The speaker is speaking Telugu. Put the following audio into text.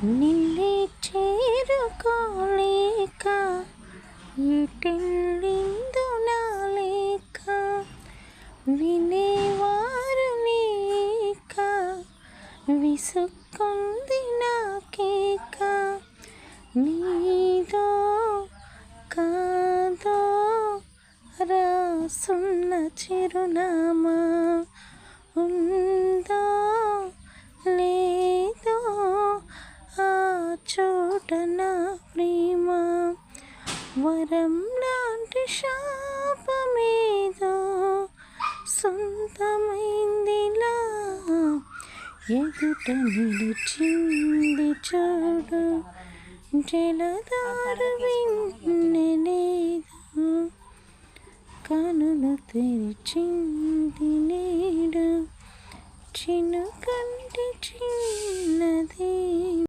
నిన్నే చేరుకోలేక ఎటెళ్ళిందో నా లేక వినేవారు లేక విసుక్కుంది నాకేక నీదో కాదో రాసున్న చిరునామా ఉందో లేదో ఆ చోట నా ప్రేమ వరం లాంటి శాపమేదో సొంతమైందిలా ఎదుట నిలిచింది చూడు జలధారు విన్నెలేదు కనులు తెరిచింది నేడు చినుకంటి చిన్నది